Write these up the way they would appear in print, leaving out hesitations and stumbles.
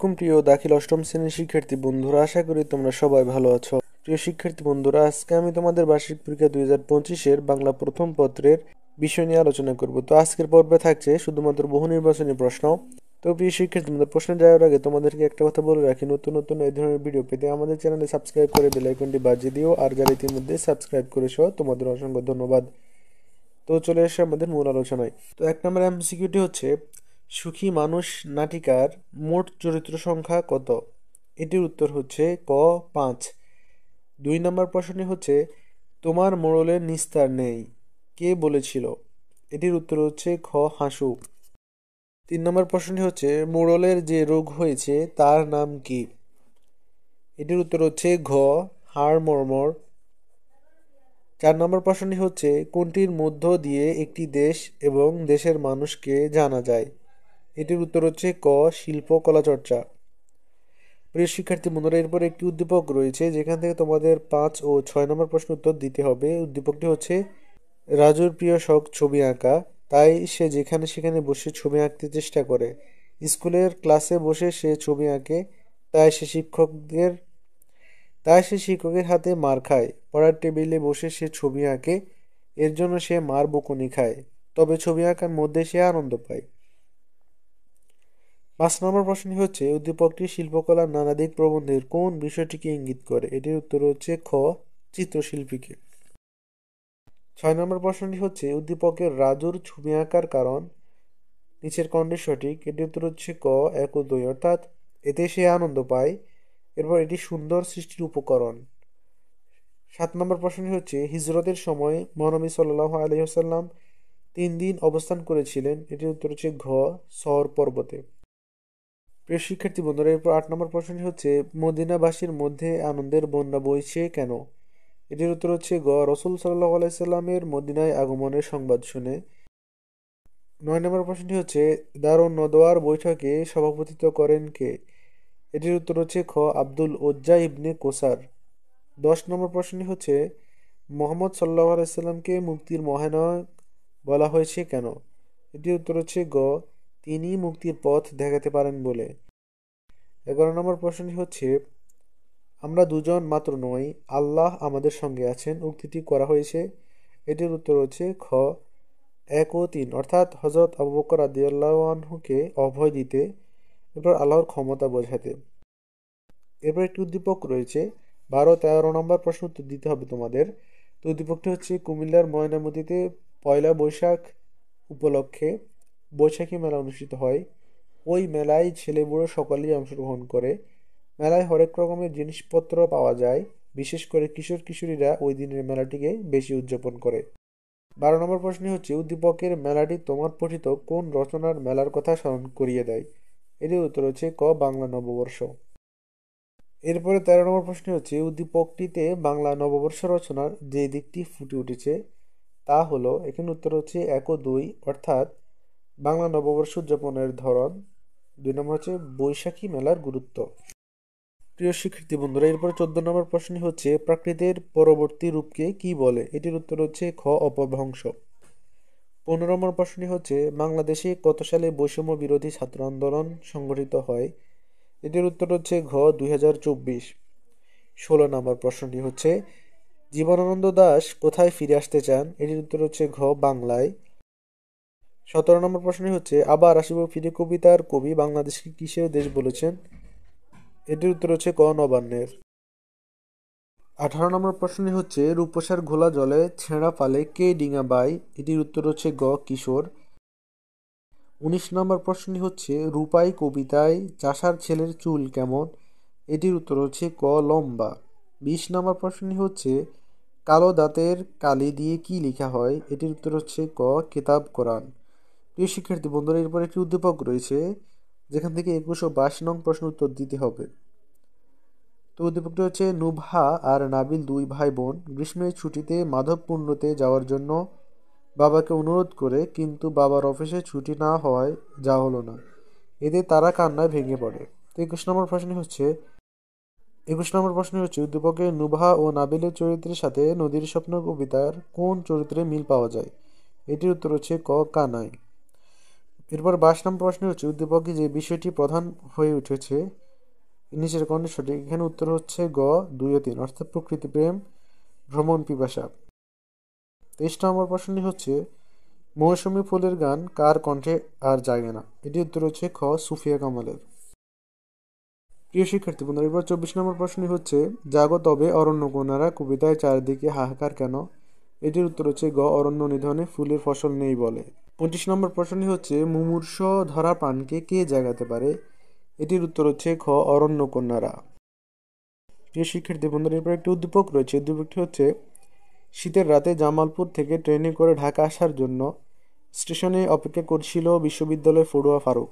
প্রিয় দাখিল অষ্টম শ্রেণীর শিক্ষার্থী বন্ধুরা, আশা করি তোমরা সবাই ভালো আছো। প্রিয় শিক্ষার্থী বন্ধুরা, আজকে আমি তোমাদের বার্ষিক পরীক্ষা 2025-এর বাংলা প্রথম পত্রের বিষয় নিয়ে আলোচনা করব। তো আজকের পর্বে থাকছে শুধুমাত্র বহু নির্বাচনী প্রশ্ন। তো প্রিয় শিক্ষার্থী বন্ধুরা, প্রশ্নে যাওয়ার আগে তোমাদেরকে একটা কথা বলে রাখি, নতুন নতুন এই ধরনের ভিডিও পেতে আমাদের চ্যানেলে সাবস্ক্রাইব করে বেল আইকনটি বাজিয়ে দিও। আর যারা ইতিমধ্যে সাবস্ক্রাইব করেছো তোমাদের অসংখ্য ধন্যবাদ। তো চলে এসে আমাদের মূল আলোচনায়। তো 1 নম্বর এমসিকিউটি হচ্ছে, সুখী মানুষ নাটিকার মোট চরিত্র সংখ্যা কত? এটির উত্তর হচ্ছে ক 5। 2 নম্বর প্রশ্নটি হচ্ছে, তোমার মোড়লের নিস্তার নেই, কে বলেছিল? এটির উত্তর হচ্ছে খ হাসু। 3 নম্বর প্রশ্নটি হচ্ছে, মোড়লের যে রোগ হয়েছে তার নাম কি? এটির উত্তর হচ্ছে ঘ হাড় মর্মর। 4 নম্বর প্রশ্নটি হচ্ছে, কোনটির মধ্য দিয়ে একটি দেশ এবং দেশের মানুষকে জানা যায়? এটির উত্তর হচ্ছে ক শিল্প কলা চর্চা। প্রিয় শিক্ষার্থী বন্ধুরা, এরপর একটি উদ্দীপক রয়েছে যেখান থেকে তোমাদের 5 ও 6 নম্বর প্রশ্ন উত্তর দিতে হবে। উদ্দীপকটি হচ্ছে, রাজুর প্রিয় শখ ছবি আঁকা, তাই সে যেখানে সেখানে বসে ছবি আঁকতে চেষ্টা করে। স্কুলের ক্লাসে বসে সে ছবি আঁকে, তাই সে শিক্ষকের হাতে মার খায়। পড়ার টেবিলে বসে সে ছবি আঁকে, এর জন্য সে মার বকুনি খায়, তবে ছবি আঁকার মধ্যে সে আনন্দ পায়। 5 নম্বর প্রশ্নটি হচ্ছে, উদ্দীপকটি শিল্পকলার নানাদিক প্রবন্ধের কোন বিষয়টিকে ইঙ্গিত করে? এটির উত্তর হচ্ছে খ চিত্রশিল্পীকে। 6 নম্বর প্রশ্নটি হচ্ছে, উদ্দীপকের রাজুর ছবি আঁকার কারণ নিচের কোনটি সঠিক? এটির উত্তর হচ্ছে ক 1 ও 2, অর্থাৎ এতে সে আনন্দ পায়। এরপর এটি সুন্দর সৃষ্টির উপকরণ। 7 নম্বর প্রশ্নটি হচ্ছে, হিজরতের সময় মহানবী সাল্লাল্লাহু আলাইহি ওয়াসাল্লাম 3 দিন অবস্থান করেছিলেন। এটির উত্তর হচ্ছে ঘ সওর পর্বতে। প্রিয় শিক্ষার্থী বন্ধুরা, এরপর 8 নম্বর প্রশ্নটি হচ্ছে, মদিনাবাসীর মধ্যে আনন্দের বন্যা বইছে কেন? এটির উত্তর হচ্ছে গ রাসূল সাল্লাল্লাহু আলাইহি সাল্লামের মদিনায় আগমনের সংবাদ শুনে। 9 নম্বর প্রশ্নটি হচ্ছে, দারুন নদওয়ার বৈঠকে সভাপতিত্ব করেন কে? এটির উত্তর হচ্ছে খ আব্দুল উজ্জা ইবনে কোসার। 10 নম্বর প্রশ্নটি হচ্ছে, মুহাম্মদ সাল্লাল্লাহু আলাইহি সাল্লামকে মুক্তির মহানায়ক বলা হয়েছে কেন? এটির উত্তর হচ্ছে গ তিনি মুক্তির পথ দেখাতে পারেন বলে। 11 নম্বর প্রশ্নটি হচ্ছে, আমরা দুজন মাত্র নই, আল্লাহ আমাদের সঙ্গে আছেন উক্তিটি করা হয়েছে। এটির উত্তর হচ্ছে খ 1 ও 3, অর্থাৎ হযরত আবু বকর রাদিয়াল্লাহু আনহুকে অভয় দিতে, এরপর আল্লাহর ক্ষমতা বোঝাতে। এরপর একটি উদ্দীপক রয়েছে, 12-13 নম্বর প্রশ্ন উত্তর দিতে হবে তোমাদের। তো উদ্দীপকটি হচ্ছে, কুমিল্লার ময়নামতিতে পয়লা বৈশাখ উপলক্ষে বৈশাখী মেলা অনুষ্ঠিত হয়। ওই মেলায় ছেলে বুড়ো সকলেই অংশগ্রহণ করে। মেলায় হরেক রকমের জিনিসপত্র পাওয়া যায়। বিশেষ করে কিশোর কিশোরীরা ওই দিনের মেলাটিকে বেশি উদযাপন করে। 12 নম্বর প্রশ্ন হচ্ছে, উদ্দীপকের মেলাটি তোমার পঠিত কোন রচনার মেলার কথা স্মরণ করিয়ে দেয়? এটির উত্তর হচ্ছে ক বাংলা নববর্ষ। এরপরে 13 নম্বর প্রশ্ন হচ্ছে, উদ্দীপকটিতে বাংলা নববর্ষ রচনার যে দিকটি ফুটে উঠেছে তা হলো, এখানে উত্তর হচ্ছে 1 ও 2, অর্থাৎ বাংলা নববর্ষ উদযাপনের ধরন। 2 নম্বর হচ্ছে বৈশাখী মেলার গুরুত্ব। প্রিয় শিক্ষার্থী বন্ধুরা, এরপরে 14 নম্বর প্রশ্ন হচ্ছে, প্রাকৃতের পরবর্তী রূপকে কি বলে? এটির উত্তর হচ্ছে খ অপভ্রংশ। 15 নম্বর প্রশ্নটি হচ্ছে, বাংলাদেশে কত সালে বৈষম্য বিরোধী ছাত্র আন্দোলন সংগঠিত হয়? এটির উত্তর হচ্ছে ঘ 2024। 16 নম্বর প্রশ্নটি হচ্ছে, জীবনানন্দ দাশ কোথায় ফিরে আসতে চান? এটির উত্তর হচ্ছে ঘ বাংলায়। 17 নম্বর প্রশ্নটি হচ্ছে, আবার আসিব ফিরে কবিতার কবি বাংলাদেশকে কিসের দেশ বলেছেন? এটির উত্তর হচ্ছে ক নবান্নের। 18 নম্বর প্রশ্নটি হচ্ছে, রূপসার ঘোলা জলে ছেঁড়া ফালে কে ডিঙা বাই? এটির উত্তর হচ্ছে গ কিশোর। 19 নম্বর প্রশ্নটি হচ্ছে, রূপাই কবিতায় চাষার ছেলের চুল কেমন? এটির উত্তর হচ্ছে ক লম্বা। 20 নম্বর প্রশ্নটি হচ্ছে, কালো দাঁতের কালি দিয়ে কি লেখা হয়? এটির উত্তর হচ্ছে ক কিতাব কোরআন। প্রিয় শিক্ষার্থী বন্ধুরা, এরপর একটি উদ্দীপক রয়েছে যেখান থেকে 21 ও 22 নং প্রশ্ন উত্তর দিতে হবে। তো উদ্দীপকটি হচ্ছে, নুভা আর নাবিল 2 ভাই বোন গ্রীষ্মের ছুটিতে মাধবপুণ্ডতে যাওয়ার জন্য বাবাকে অনুরোধ করে, কিন্তু বাবার অফিসে ছুটি না হওয়ায় যাওয়া হলো না। এতে তারা কান্নায় ভেঙে পড়ে। তো 21 নম্বর প্রশ্ন হচ্ছে, উদ্দীপকে নুভা ও নাবিলের চরিত্রের সাথে নদীর স্বপ্ন কবিতার কোন চরিত্রে মিল পাওয়া যায়? এটির উত্তর হচ্ছে ক কানাই। এরপর 22 নম্বর প্রশ্ন হচ্ছে উদ্দীপকে যে বিষয়টি প্রধান হয়ে উঠেছে নিচের কোনটি সঠিক। এখানে উত্তর হচ্ছে গ 2 ও 3 অর্থাৎ প্রকৃতি প্রেম, ভ্রমণ পিপাসা। 23 নম্বর প্রশ্নটি হচ্ছে মৌসুমী ফুলের গান কার কণ্ঠে আর জাগে না। এটি উত্তর হচ্ছে খ সুফিয়া কামালের। প্রিয় শিক্ষার্থী বন্ধুরা, এবার 24 নম্বর প্রশ্নটি হচ্ছে জাগো তবে অরণ্যকন্যারা কবিতায় চারিদিকে হাহাকার কেন। এটির উত্তর হচ্ছে গ অরণ্য নিধনে ফুলের ফসল নেই বলে। 25 নম্বর প্রশ্নটি হচ্ছে মুমূর্ষ ধরা প্রাণকে কে জাগাতে পারে। এটির উত্তর হচ্ছে খ অরণ্যকন্যারা। প্রিয় শিক্ষার্থী বন্ধুরা, এরপর একটি উদ্দীপক রয়েছে। উদ্দীপকটি হচ্ছে শীতের রাতে জামালপুর থেকে ট্রেনে করে ঢাকা আসার জন্য স্টেশনে অপেক্ষা করছিল বিশ্ববিদ্যালয় পড়ুয়া ফারুক।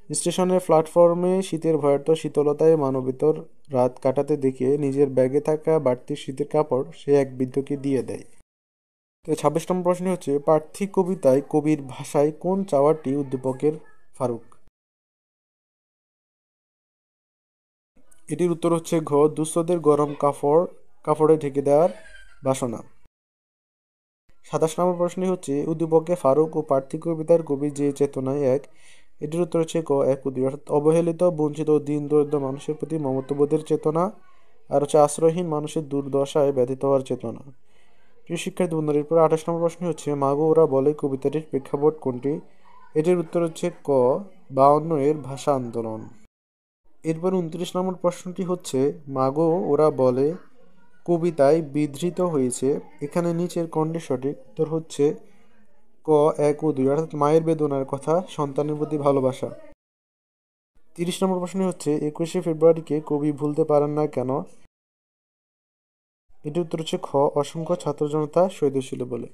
স্টেশনের প্ল্যাটফর্মে শীতের ভয়ার্ত শীতলতায় মানবেতর রাত কাটাতে দেখে নিজের ব্যাগে থাকা বাড়তি শীতের কাপড় সে এক বৃদ্ধকে দিয়ে দেয়। তো 26 নম্বর প্রশ্ন হচ্ছে প্রার্থী কবিতায় কবির ভাষায় কোন চাওয়াটি উদ্দীপকের ফারুক। এটির উত্তর হচ্ছে ঘ দুস্থদের গরম কাপড়ে ঢেকে দেওয়ার বাসনা। 27 নম্বর প্রশ্নটি হচ্ছে উদ্দীপকে ফারুক ও প্রার্থী কবিতার কবি যে চেতনায় এক। এটির উত্তর হচ্ছে ক এক উদ্দীপ অর্থাৎ অবহেলিত বঞ্চিত ও দিন দরিদ্র মানুষের প্রতি মমত্ববোধের চেতনা, আর হচ্ছে আশ্রয়হীন মানুষের দুর্দশায় ব্যথিত হওয়ার চেতনা। প্রিয় শিক্ষার্থী বন্ধুরা, এরপর 28 নম্বর প্রশ্ন হচ্ছে মাগো ওরা বলে কবিতাটির প্রেক্ষাপট কোনটি। এটির উত্তর হচ্ছে ক 52 এর ভাষা আন্দোলন। এরপর 29 নম্বর প্রশ্নটি হচ্ছে মাগো ওরা বলে কবিতায় বিধৃত হয়েছে। এখানে নিচের কোনটি সঠিক। উত্তর হচ্ছে ক 1 ও 2 অর্থাৎ মায়ের বেদনার কথা, সন্তানের প্রতি ভালোবাসা। 30 নম্বর প্রশ্ন হচ্ছে 21শে ফেব্রুয়ারিকে কবি ভুলতে পারেন না কেন। এটির উত্তর হচ্ছে খ অসংখ্য ছাত্র জনতা শহীদ ছিল বলে।